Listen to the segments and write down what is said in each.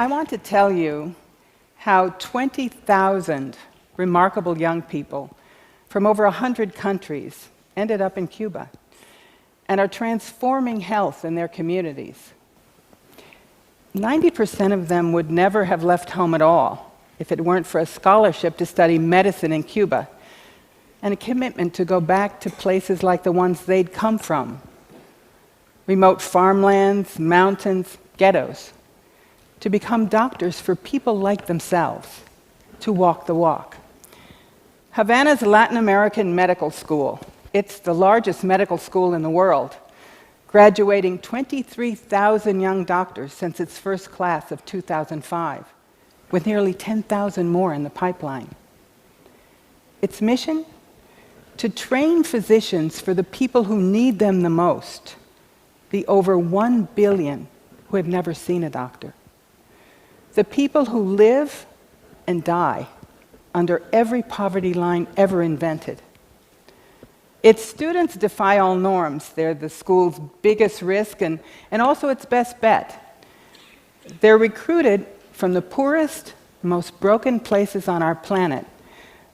I want to tell you how 20,000 remarkable young people from over 100 countries ended up in Cuba and are transforming health in their communities. 90% of them would never have left home at all if it weren't for a scholarship to study medicine in Cuba and a commitment to go back to places like the ones they'd come from. Remote farmlands, mountains, ghettos, to become doctors for people like themselves, to walk the walk. Havana's Latin American Medical School, it's the largest medical school in the world, graduating 23,000 young doctors since its first class of 2005, with nearly 10,000 more in the pipeline. Its mission? To train physicians for the people who need them the most, the over 1 billion who have never seen a doctor. The people who live and die under every poverty line ever invented. Its students defy all norms. They're the school's biggest risk and also its best bet. They're recruited from the poorest, most broken places on our planet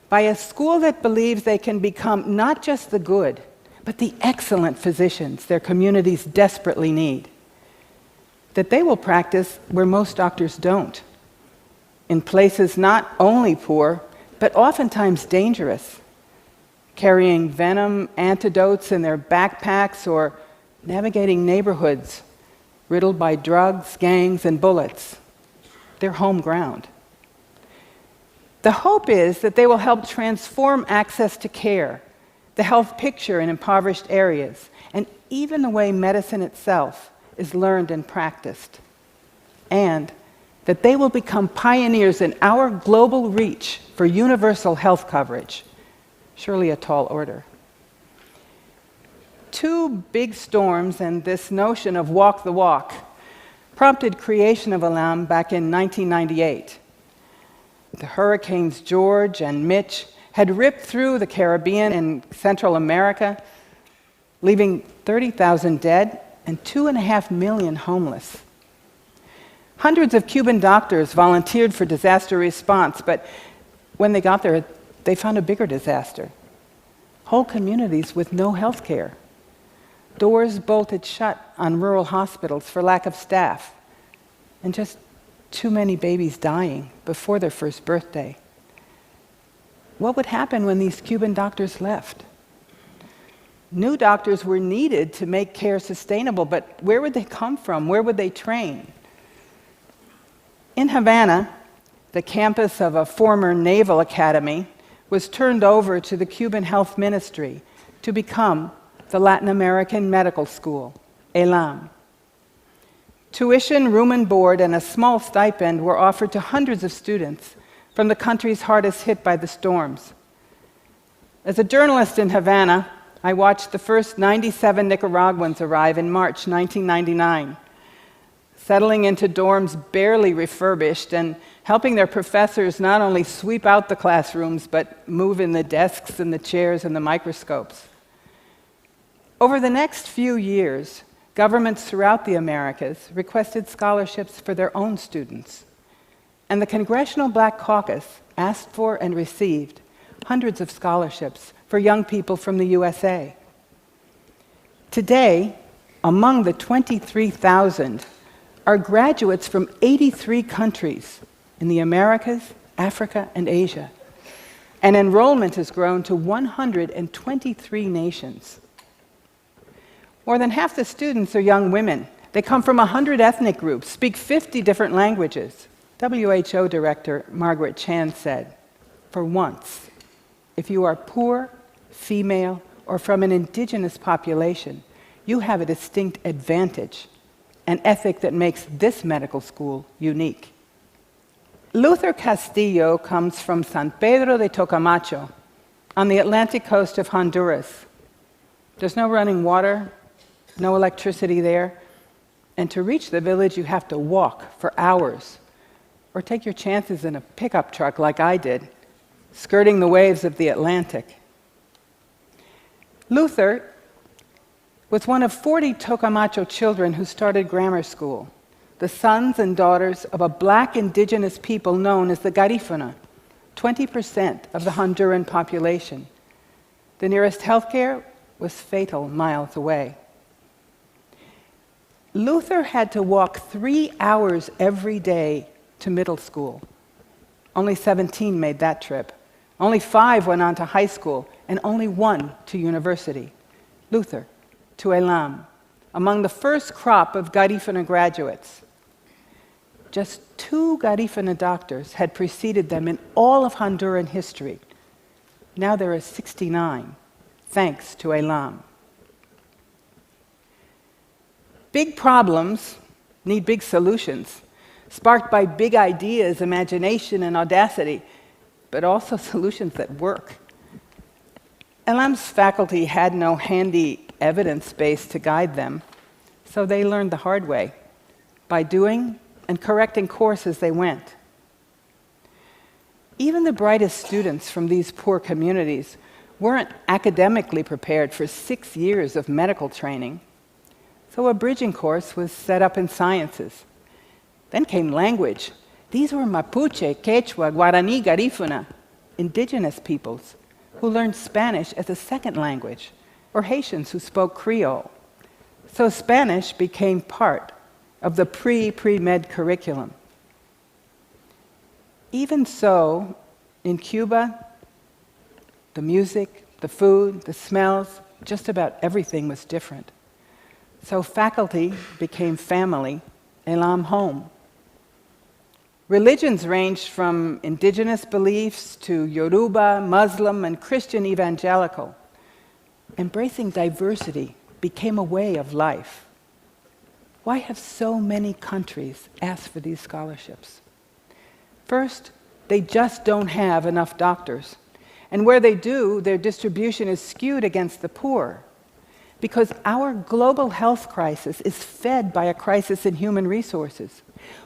by a school that believes they can become not just the good, but the excellent physicians their communities desperately need. That they will practice where most doctors don't, in places not only poor, but oftentimes dangerous, carrying venom antidotes in their backpacks or navigating neighborhoods riddled by drugs, gangs, and bullets. Their home ground. The hope is that they will help transform access to care, the health picture in impoverished areas, and even the way medicine itself is learned and practiced. And that they will become pioneers in our global reach for universal health coverage. Surely a tall order. 2 big storms and this notion of walk the walk prompted creation of ALAM back in 1998. The hurricanes George and Mitch had ripped through the Caribbean and Central America, leaving 30,000 dead and 2.5 million homeless. Hundreds of Cuban doctors volunteered for disaster response, but when they got there, they found a bigger disaster. Whole communities with no health care. Doors bolted shut on rural hospitals for lack of staff, and just too many babies dying before their first birthday. What would happen when these Cuban doctors left? New doctors were needed to make care sustainable, but where would they come from? Where would they train? In Havana, the campus of a former naval academy was turned over to the Cuban Health Ministry to become the Latin American Medical School, ELAM. Tuition, room and board, and a small stipend were offered to hundreds of students from the countries hardest hit by the storms. As a journalist in Havana, I watched the first 97 Nicaraguans arrive in March 1999, settling into dorms barely refurbished and helping their professors not only sweep out the classrooms, but move in the desks and the chairs and the microscopes. Over the next few years, governments throughout the Americas requested scholarships for their own students, and the Congressional Black Caucus asked for and received hundreds of scholarships for young people from the USA. Today, among the 23,000 are graduates from 83 countries in the Americas, Africa, and Asia, and enrollment has grown to 123 nations. More than half the students are young women. They come from 100 ethnic groups, speak 50 different languages. WHO Director Margaret Chan said, "For once, if you are poor, female, or from an indigenous population, you have a distinct advantage, an ethic that makes this medical school unique." Luther Castillo comes from San Pedro de Tocamacho, on the Atlantic coast of Honduras. There's no running water, no electricity there, and to reach the village you have to walk for hours, or take your chances in a pickup truck like I did, skirting the waves of the Atlantic. Luther was one of 40 Tocamacho children who started grammar school, the sons and daughters of a black indigenous people known as the Garifuna, 20% of the Honduran population. The nearest healthcare was fatal miles away. Luther had to walk 3 hours every day to middle school. Only 17 made that trip. Only 5 went on to high school, and only 1 to university. Luther, to Elam, among the first crop of Garifuna graduates. Just 2 Garifuna doctors had preceded them in all of Honduran history. Now there are 69, thanks to Elam. Big problems need big solutions, sparked by big ideas, imagination, and audacity, but also solutions that work. Elam's faculty had no handy evidence base to guide them, so they learned the hard way, by doing and correcting course as they went. Even the brightest students from these poor communities weren't academically prepared for 6 years of medical training, so a bridging course was set up in sciences. Then came language. These were Mapuche, Quechua, Guarani, Garifuna, indigenous peoples who learned Spanish as a second language, or Haitians who spoke Creole. So Spanish became part of the pre-med curriculum. Even so, in Cuba, the music, the food, the smells, just about everything was different. So faculty became family, Elam home. Religions ranged from indigenous beliefs to Yoruba, Muslim, and Christian evangelical. Embracing diversity became a way of life. Why have so many countries asked for these scholarships? First, they just don't have enough doctors. And where they do, their distribution is skewed against the poor. Because our global health crisis is fed by a crisis in human resources.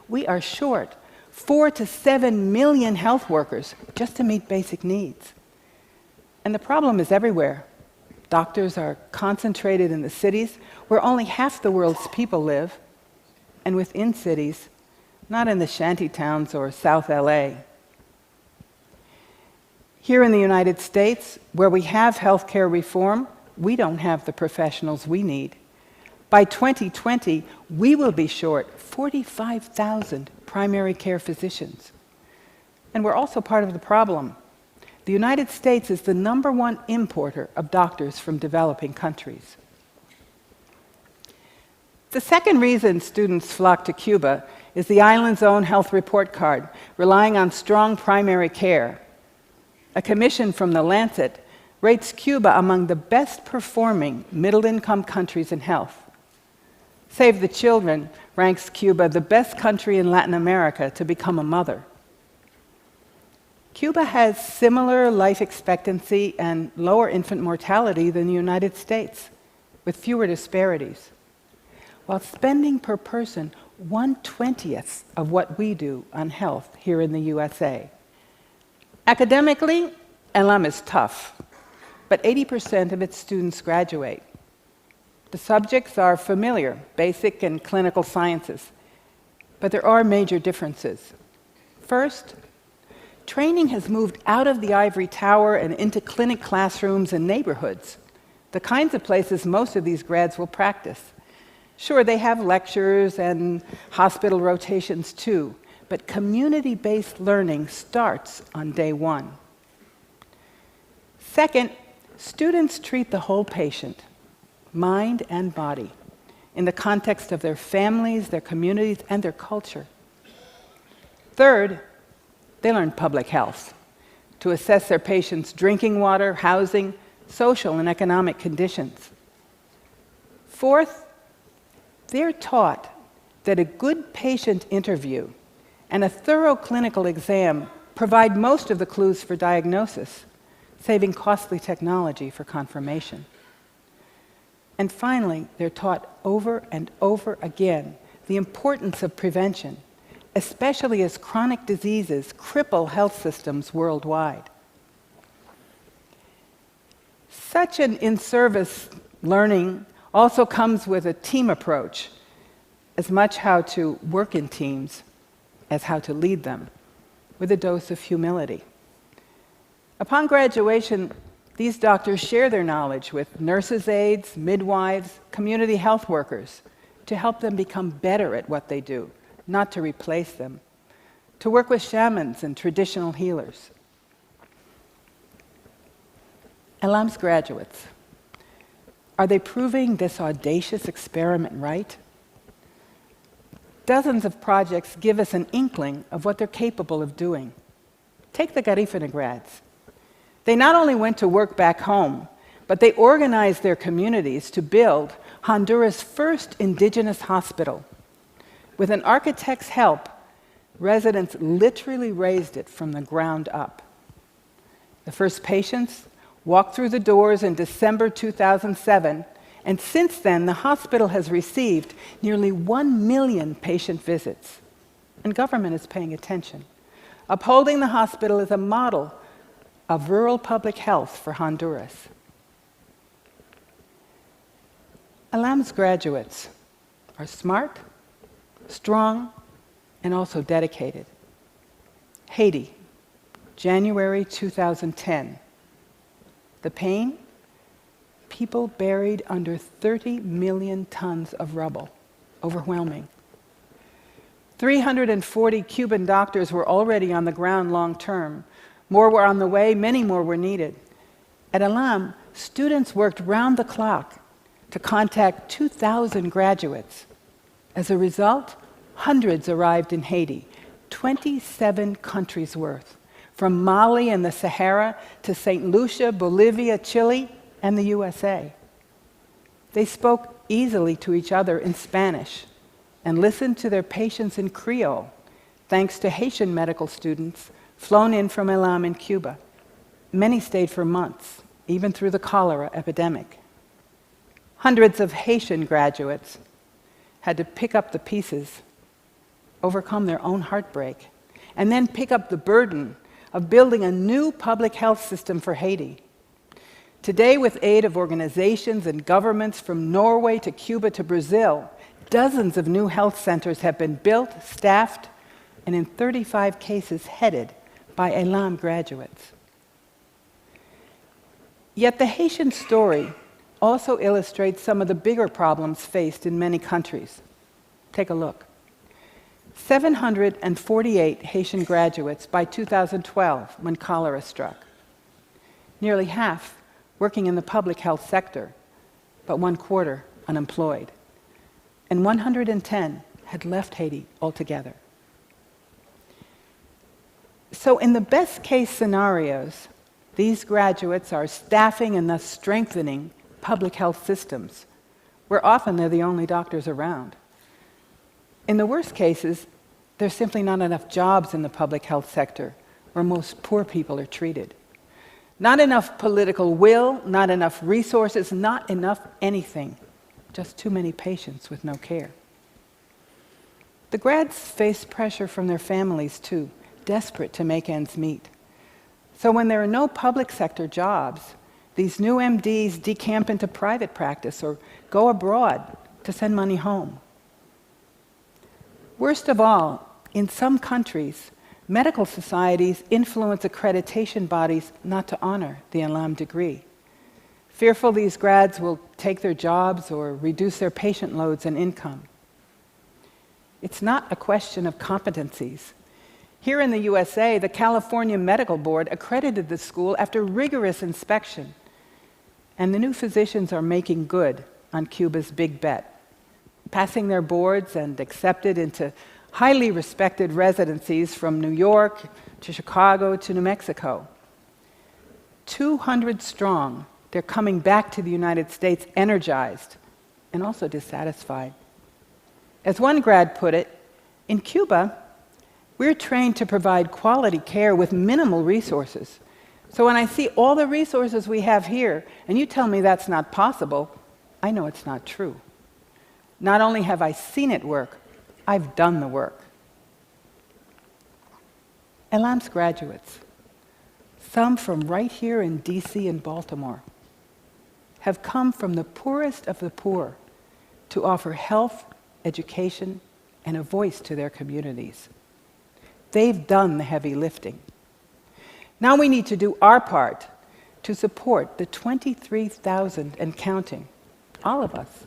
We are short 4 to 7 million health workers just to meet basic needs. And the problem is everywhere. Doctors are concentrated in the cities where only half the world's people live, and within cities, not in the shanty towns or South LA. Here in the United States, where we have healthcare reform, we don't have the professionals we need. By 2020, we will be short 45,000 primary care physicians. And we're also part of the problem. The United States is the #1 importer of doctors from developing countries. The second reason students flock to Cuba is the island's own health report card, relying on strong primary care. A commission from The Lancet rates Cuba among the best performing middle-income countries in health. Save the Children ranks Cuba the best country in Latin America to become a mother. Cuba has similar life expectancy and lower infant mortality than the United States, with fewer disparities, while spending per person 1/20th of what we do on health here in the USA. Academically, Elam is tough, but 80% of its students graduate. The subjects are familiar, basic and clinical sciences, but there are major differences. First, training has moved out of the ivory tower and into clinic classrooms and neighborhoods, the kinds of places most of these grads will practice. Sure, they have lectures and hospital rotations too, but community-based learning starts on day one. Second, students treat the whole patient, mind and body, in the context of their families, their communities, and their culture. Third, they learn public health to assess their patients' drinking water, housing, social and economic conditions. Fourth, they're taught that a good patient interview and a thorough clinical exam provide most of the clues for diagnosis, saving costly technology for confirmation. And finally, they're taught over and over again the importance of prevention, especially as chronic diseases cripple health systems worldwide. Such an in-service learning also comes with a team approach. as much how to work in teams as how to lead them, with a dose of humility. Upon graduation, these doctors share their knowledge with nurses' aides, midwives, community health workers to help them become better at what they do, not to replace them, to work with shamans and traditional healers. Elam's graduates, are they proving this audacious experiment right? Dozens of projects give us an inkling of what they're capable of doing. Take the Garifuna grads. They not only went to work back home, but they organized their communities to build Honduras' first indigenous hospital. With an architect's help, residents literally raised it from the ground up. The first patients walked through the doors in December 2007, and since then, the hospital has received nearly 1 million patient visits. And government is paying attention, upholding the hospital as a model of rural public health for Honduras. Elam's graduates are smart, strong, and also dedicated. Haiti, January 2010. The pain? People buried under 30 million tons of rubble. Overwhelming. 340 Cuban doctors were already on the ground long term. More were on the way, many more were needed. At Elam, students worked round the clock to contact 2,000 graduates. As a result, hundreds arrived in Haiti, 27 countries worth, from Mali and the Sahara to St. Lucia, Bolivia, Chile, and the USA. They spoke easily to each other in Spanish and listened to their patients in Creole, thanks to Haitian medical students flown in from Elam in Cuba. Many stayed for months, even through the cholera epidemic. Hundreds of Haitian graduates had to pick up the pieces, overcome their own heartbreak, and then pick up the burden of building a new public health system for Haiti. Today, with aid of organizations and governments from Norway to Cuba to Brazil, dozens of new health centers have been built, staffed, and in 35 cases headed by Elam graduates. Yet the Haitian story also illustrates some of the bigger problems faced in many countries. Take a look. 748 Haitian graduates by 2012 when cholera struck. Nearly half working in the public health sector, but 1/4 unemployed. And 110 had left Haiti altogether. So in the best case scenarios, these graduates are staffing and thus strengthening public health systems, where often they're the only doctors around. In the worst cases, there's simply not enough jobs in the public health sector, where most poor people are treated. Not enough political will, not enough resources, not enough anything. Just too many patients with no care. The grads face pressure from their families too, desperate to make ends meet. So when there are no public sector jobs, these new MDs decamp into private practice or go abroad to send money home. Worst of all, in some countries, medical societies influence accreditation bodies not to honor the Elam degree. Fearful these grads will take their jobs or reduce their patient loads and income. It's not a question of competencies. Here in the USA, the California Medical Board accredited the school after rigorous inspection, and the new physicians are making good on Cuba's big bet, passing their boards and accepted into highly respected residencies from New York to Chicago to New Mexico. 200 strong, they're coming back to the United States energized and also dissatisfied. As one grad put it, in Cuba, we're trained to provide quality care with minimal resources. So when I see all the resources we have here, and you tell me that's not possible, I know it's not true. Not only have I seen it work, I've done the work. Elam's graduates, some from right here in DC and Baltimore, have come from the poorest of the poor to offer health education, and a voice to their communities. They've done the heavy lifting. Now we need to do our part to support the 23,000 and counting, all of us,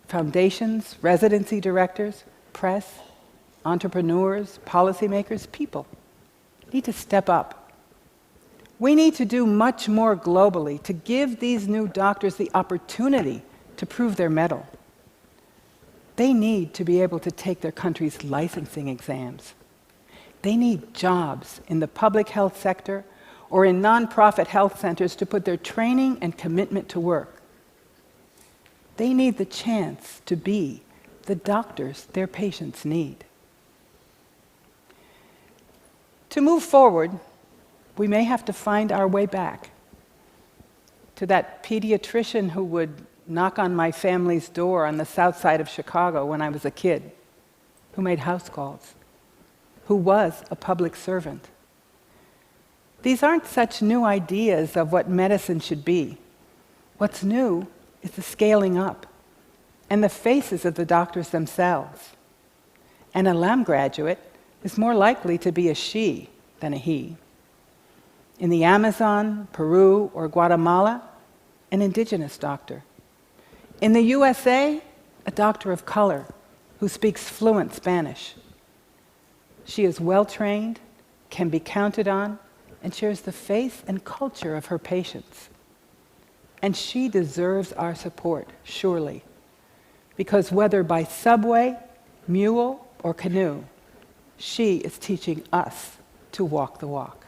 foundations, residency directors, press, entrepreneurs, policymakers, people need to step up. We need to do much more globally to give these new doctors the opportunity to prove their mettle. They need to be able to take their country's licensing exams. They need jobs in the public health sector or in nonprofit health centers to put their training and commitment to work. They need the chance to be the doctors their patients need. To move forward, we may have to find our way back to that pediatrician who would knock on my family's door on the south side of Chicago when I was a kid, who made house calls, who was a public servant. These aren't such new ideas of what medicine should be. What's new is the scaling up and the faces of the doctors themselves. And a LAM graduate is more likely to be a she than a he. In the Amazon, Peru, or Guatemala, an indigenous doctor. In the USA, a doctor of color who speaks fluent Spanish. She is well-trained, can be counted on, and shares the faith and culture of her patients. And she deserves our support, surely, because whether by subway, mule, or canoe, she is teaching us to walk the walk.